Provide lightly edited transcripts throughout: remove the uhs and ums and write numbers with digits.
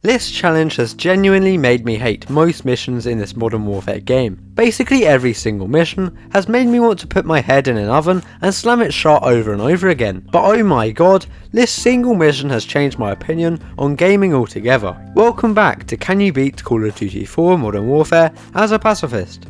This challenge has genuinely made me hate most missions in this Modern Warfare game. Basically every single mission has made me want to put my head in an oven and slam it shut over and over again. But oh my god, this single mission has changed my opinion on gaming altogether. Welcome back to Can You Beat Call of Duty 4 Modern Warfare as a Pacifist.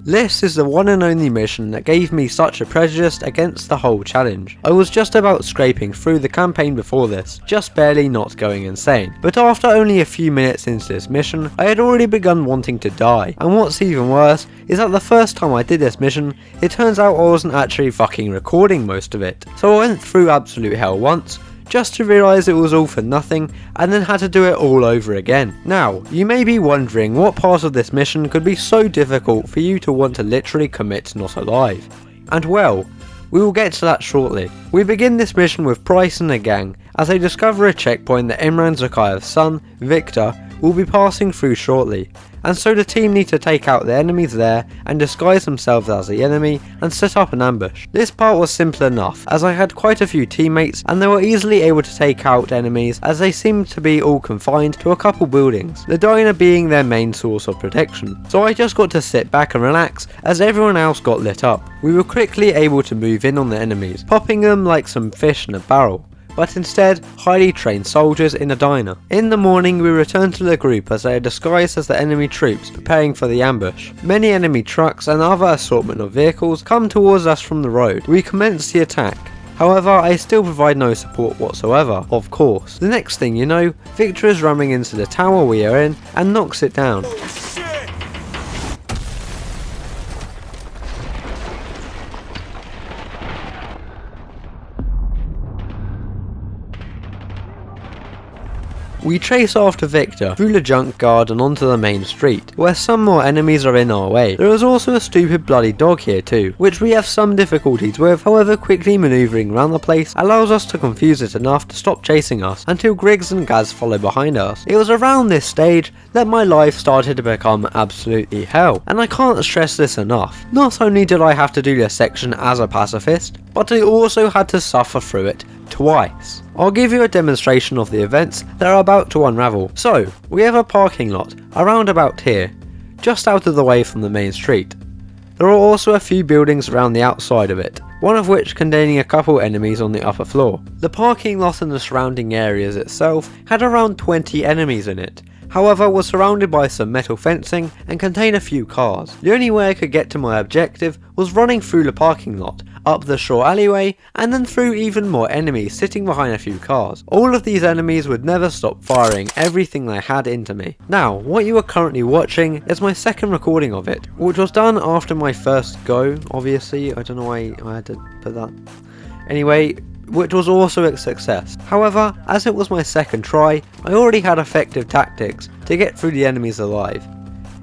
This is the one and only mission that gave me such a prejudice against the whole challenge. I was just about scraping through the campaign before this, just barely not going insane. But after only a few minutes into this mission, I had already begun wanting to die. And what's even worse is that the first time I did this mission, it turns out I wasn't actually fucking recording most of it. So I went through absolute hell once, just to realise it was all for nothing, and then had to do it all over again. Now, you may be wondering what part of this mission could be so difficult for you to want to literally commit not alive. And well, we will get to that shortly. We begin this mission with Price and the gang, as they discover a checkpoint that Imran Zakayev's son, Victor, will be passing through shortly, and so the team need to take out the enemies there and disguise themselves as the enemy and set up an ambush. This part was simple enough, as I had quite a few teammates and they were easily able to take out enemies as they seemed to be all confined to a couple buildings, the diner being their main source of protection. So I just got to sit back and relax as everyone else got lit up. We were quickly able to move in on the enemies, popping them like some fish in a barrel, but instead highly trained soldiers in a diner. In the morning we returned to the group as they are disguised as the enemy troops preparing for the ambush. Many enemy trucks and other assortment of vehicles come towards us from the road. We commence the attack. However, I still provide no support whatsoever, of course. The next thing you know, Victor is running into the tower we are in and knocks it down. We chase after Victor through the junkyard and onto the main street, where some more enemies are in our way. There is also a stupid bloody dog here too, which we have some difficulties with, however quickly manoeuvring around the place allows us to confuse it enough to stop chasing us until Griggs and Gaz follow behind us. It was around this stage that my life started to become absolutely hell, and I can't stress this enough. Not only did I have to do this section as a pacifist, but I also had to suffer through it twice. I'll give you a demonstration of the events that are about to unravel. So, we have a parking lot around about here, just out of the way from the main street. There are also a few buildings around the outside of it, one of which containing a couple enemies on the upper floor. The parking lot and the surrounding areas itself had around 20 enemies in it, however was surrounded by some metal fencing and contained a few cars. The only way I could get to my objective was running through the parking lot, up the short alleyway, and then through even more enemies sitting behind a few cars. All of these enemies would never stop firing everything they had into me. Now, what you are currently watching is my second recording of it, which was done after my first go, obviously. I don't know why I had to put that. Anyway, which was also a success. However, as it was my second try, I already had effective tactics to get through the enemies alive.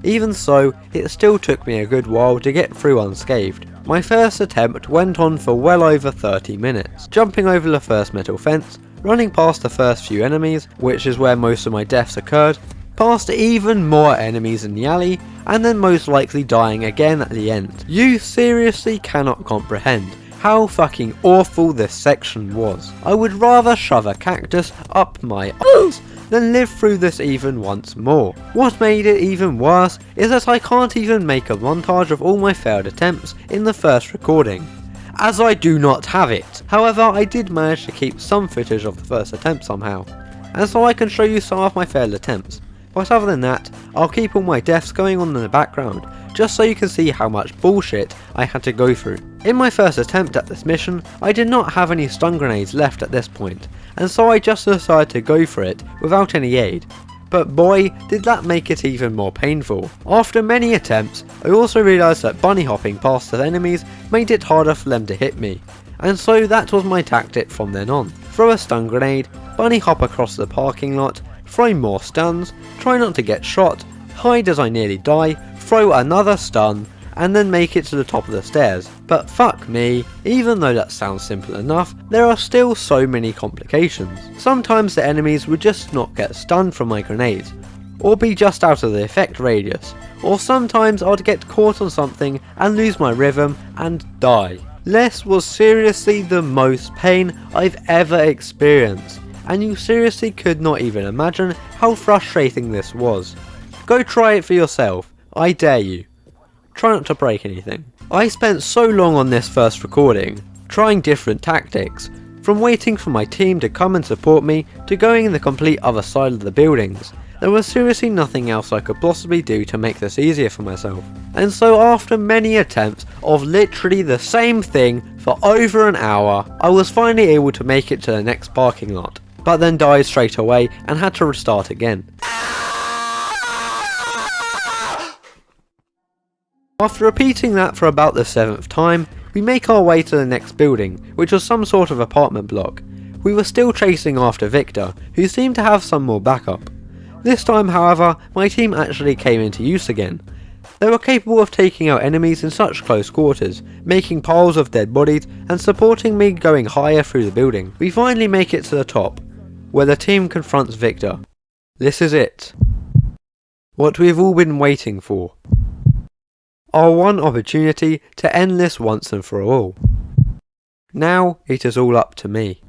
Even so, it still took me a good while to get through unscathed. My first attempt went on for well over 30 minutes, jumping over the first metal fence, running past the first few enemies, which is where most of my deaths occurred, past even more enemies in the alley, and then most likely dying again at the end. You seriously cannot comprehend how fucking awful this section was. I would rather shove a cactus up my ass than live through this even once more. What made it even worse is that I can't even make a montage of all my failed attempts in the first recording, as I do not have it. However, I did manage to keep some footage of the first attempt somehow, and so I can show you some of my failed attempts. But other than that, I'll keep all my deaths going on in the background, just so you can see how much bullshit I had to go through. In my first attempt at this mission, I did not have any stun grenades left at this point, and so I just decided to go for it without any aid. But boy, did that make it even more painful. After many attempts, I also realised that bunny hopping past the enemies made it harder for them to hit me, and so that was my tactic from then on. Throw a stun grenade, bunny hop across the parking lot, throw more stuns, try not to get shot, hide as I nearly die, throw another stun, and then make it to the top of the stairs. But fuck me, even though that sounds simple enough, there are still so many complications. Sometimes the enemies would just not get stunned from my grenades, or be just out of the effect radius, or sometimes I'd get caught on something and lose my rhythm and die. This was seriously the most pain I've ever experienced, and you seriously could not even imagine how frustrating this was. Go try it for yourself, I dare you. Try not to break anything. I spent so long on this first recording, trying different tactics, from waiting for my team to come and support me to going in the complete other side of the buildings. There was seriously nothing else I could possibly do to make this easier for myself. And so after many attempts of literally the same thing for over an hour, I was finally able to make it to the next parking lot, but then died straight away and had to restart again. After repeating that for about the 7th time, we make our way to the next building, which was some sort of apartment block. We were still chasing after Victor, who seemed to have some more backup. This time, however, my team actually came into use again. They were capable of taking out enemies in such close quarters, making piles of dead bodies and supporting me going higher through the building. We finally make it to the top, where the team confronts Victor. This is it. What we've all been waiting for. Our one opportunity to end this once and for all. Now it is all up to me.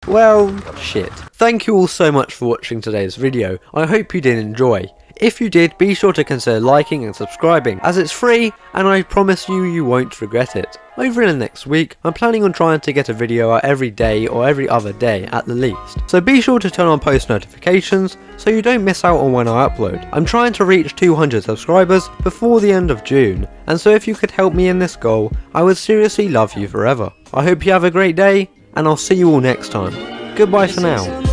Well, shit. Thank you all so much for watching today's video. I hope you did enjoy. If you did, be sure to consider liking and subscribing, as it's free and I promise you won't regret it. Over in the next week, I'm planning on trying to get a video out every day or every other day at the least. So be sure to turn on post notifications so you don't miss out on when I upload. I'm trying to reach 200 subscribers before the end of June, and so if you could help me in this goal, I would seriously love you forever. I hope you have a great day, and I'll see you all next time. Goodbye for now.